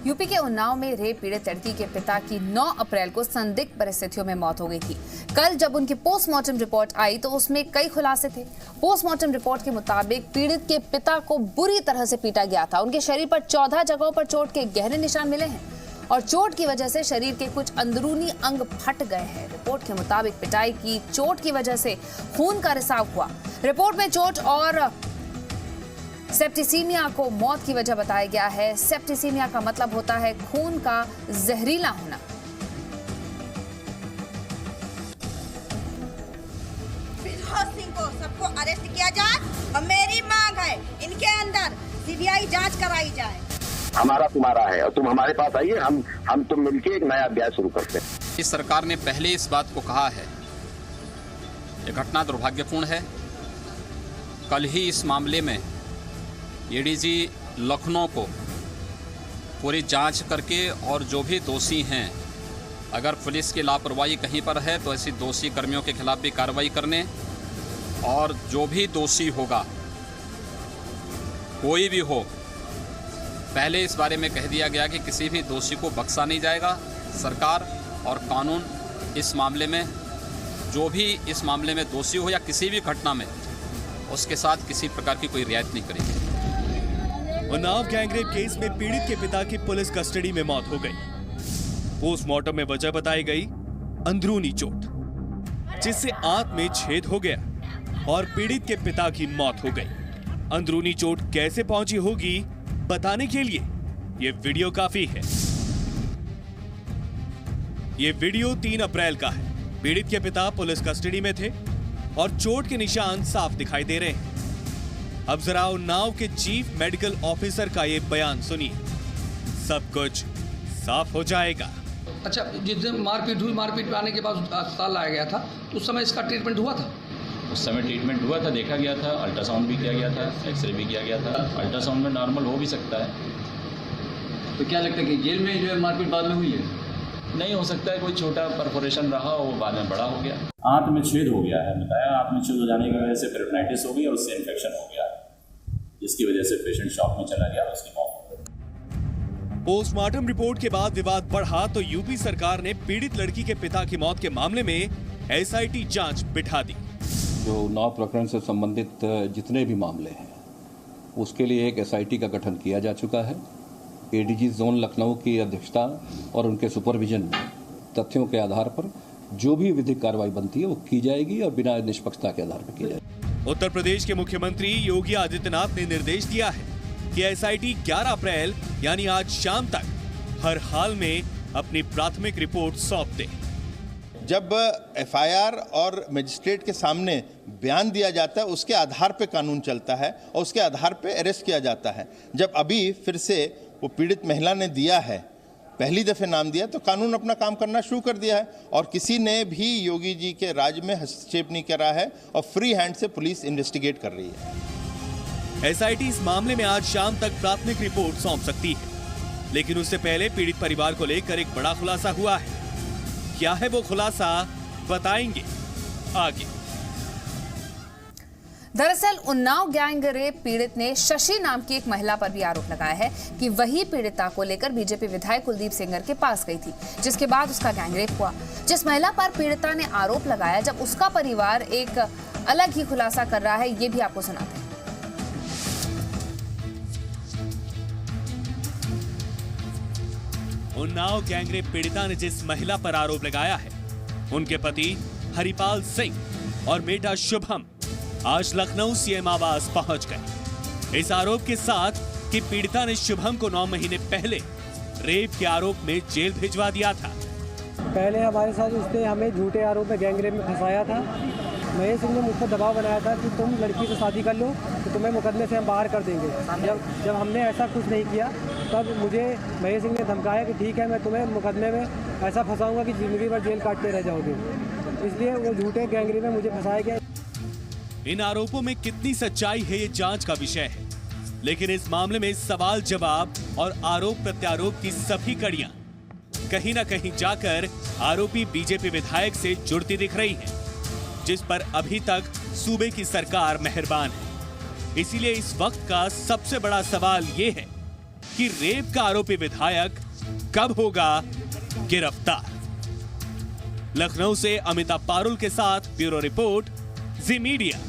UP के उन्नाव में rape पीड़ित लड़की के पिता की 9 अप्रैल को संदिग्ध परिस्थितियों में मौत हो गई थी। कल जब उनकी पोस्टमार्टम रिपोर्ट आई तो उसमें कई खुलासे थे। पोस्टमार्टम रिपोर्ट के मुताबिक पीड़ित के पिता को बुरी तरह से पीटा गया था। उनके शरीर पर 14 जगहों पर चोट के गहरे निशान मिले हैं और चोट की वजह से शरीर के कुछ अंदरूनी अंग फट गए हैं। रिपोर्ट के मुताबिक पिटाई की चोट की वजह से खून का रिसाव हुआ। रिपोर्ट में चोट और सेप्टिसीमिया को मौत की वजह बताया गया है। सेप्टिसीमिया का मतलब होता है खून का जहरीला होना। सिंह को सबको अरेस्ट किया जाए और मेरी मांग है इनके अंदर सीबीआई जांच कराई जाए। हमारा तुम्हारा है और तुम हमारे पास आइए, हम तुम मिलकर एक नया अध्याय शुरू करते हैं। इस सरकार ने पहले इस बात को कहा है, ये घटना दुर्भाग्यपूर्ण है। कल ही इस मामले में एडीजी लखनऊ को पूरी जांच करके और जो भी दोषी हैं, अगर पुलिस की लापरवाही कहीं पर है तो ऐसी दोषी कर्मियों के खिलाफ भी कार्रवाई करने और जो भी दोषी होगा, कोई भी हो, पहले इस बारे में कह दिया गया कि किसी भी दोषी को बख्शा नहीं जाएगा। सरकार और कानून इस मामले में जो भी इस मामले में दोषी हो या किसी भी घटना में उसके साथ किसी प्रकार की कोई रियायत नहीं करेगी। उन्नाव गैंगरेप केस में पीड़ित के पिता की पुलिस कस्टडी में मौत हो गई। पोस्टमार्टम में वजह बताई गई अंदरूनी चोट, जिससे आंत में छेद हो गया और पीड़ित के पिता की मौत हो गई। अंदरूनी चोट कैसे पहुंची होगी बताने के लिए ये वीडियो काफी है। ये वीडियो 3 अप्रैल का है। पीड़ित के पिता पुलिस कस्टडी में थे और चोट के निशान साफ दिखाई दे रहे हैं। अब जरा उन्नाव के चीफ मेडिकल ऑफिसर का ये बयान सुनिए, सब कुछ साफ हो जाएगा। अच्छा, जिस दिन मारपीट हुई, मारपीट में आने के बाद अस्पताल लाया गया था तो उस समय इसका ट्रीटमेंट हुआ था? उस समय ट्रीटमेंट हुआ था, देखा गया था, अल्ट्रासाउंड भी किया गया था, एक्सरे भी किया गया था। अल्ट्रासाउंड में नॉर्मल हो भी सकता है। तो क्या लगता है कि जेल में जो है मारपीट बाद में हुई है? नहीं हो सकता है, कोई छोटा परफोरेशन रहा वो बाद में बड़ा हो गया। आंत में छेद हो गया है, बताया। आंत में छेद हो जाने की वजह से पेरिटोनाइटिस हो गई और उससे इन्फेक्शन हो गया, जिसकी वजह से पेशेंट शॉक में चला गया और उसकी मौत हो गई। पोस्टमार्टम रिपोर्ट के बाद विवाद बढ़ा तो यूपी सरकार ने पीड़ित लड़की के पिता की मौत के मामले में एसआईटी जांच बिठा दी। जो उन्नाव प्रकरण से संबंधित जितने भी मामले हैं उसके लिए एक एसआईटी का गठन किया जा चुका है। एडीजी जोन लखनऊ की अध्यक्षता और उनके सुपरविजन में तथ्यों के आधार पर जो भी विधिक कार्रवाई बनती है वो की जाएगी और बिना निष्पक्षता के आधार पर की जाएगी। उत्तर प्रदेश के मुख्यमंत्री योगी आदित्यनाथ ने निर्देश दिया है कि एसआईटी 11 अप्रैल यानी आज शाम तक हर हाल में अपनी प्राथमिक रिपोर्ट सौंप दे। जब एफआईआर और मजिस्ट्रेट के सामने बयान दिया जाता है उसके आधार पे कानून चलता है और उसके आधार पे अरेस्ट किया जाता है। जब अभी फिर से वो पीड़ित महिला ने दिया है, पहली दफे नाम दिया, तो कानून अपना काम करना शुरू कर दिया है और किसी ने भी योगी जी के राज में हस्तक्षेप नहीं करा है और फ्री हैंड से पुलिस इन्वेस्टिगेट कर रही है। एसआईटी इस मामले में आज शाम तक प्राथमिक रिपोर्ट सौंप सकती है, लेकिन उससे पहले पीड़ित परिवार को लेकर एक बड़ा खुलासा हुआ है। क्या है वो खुलासा, बताएंगे आगे। दरअसल उन्नाव गैंग रेप पीड़ित ने शशि नाम की एक महिला पर भी आरोप लगाया है कि वही पीड़िता को लेकर बीजेपी विधायक कुलदीप सेंगर के पास गई थी, जिसके बाद उसका गैंग रेप हुआ। जिस महिला पर पीड़िता ने आरोप लगाया, जब उसका परिवार एक अलग ही खुलासा कर रहा है, ये भी आपको सुनाते हैं। उन्नाव गैंगरेप पीड़िता ने जिस महिला पर आरोप लगाया है, उनके पति हरिपाल सिंह और बेटा शुभम आज लखनऊ सीएम आवास पहुंच गए इस आरोप के साथ कि पीड़िता ने शुभम को 9 महीने पहले रेप के आरोप में जेल भिजवा दिया था। पहले हमारे साथ उसने हमें झूठे आरोप में गैंगरेप में फंसाया था। महेश सिंह ने मुझ पर दबाव बनाया था कि तुम लड़की से शादी कर लो तो तुम्हें मुकदमे से हम बाहर कर देंगे। जब हमने ऐसा कुछ नहीं किया तब मुझे महेश सिंह ने धमकाया कि ठीक है, मैं तुम्हें मुकदमे में ऐसा फंसाऊंगा कि जिंदगी भर जेल काटते रह जाओगे। इसलिए वो झूठे गैंगरेप में मुझे फंसाया गया। इन आरोपों में कितनी सच्चाई है ये जांच का विषय है, लेकिन इस मामले में सवाल जवाब और आरोप प्रत्यारोप की सभी कड़ियां कहीं न कहीं जाकर आरोपी बीजेपी विधायक से जुड़ती दिख रही हैं, जिस पर अभी तक सूबे की सरकार मेहरबान है। इसीलिए इस वक्त का सबसे बड़ा सवाल ये है कि रेप का आरोपी विधायक कब होगा गिरफ्तार। लखनऊ से अमिताभ पारुल के साथ ब्यूरो रिपोर्ट, जी मीडिया।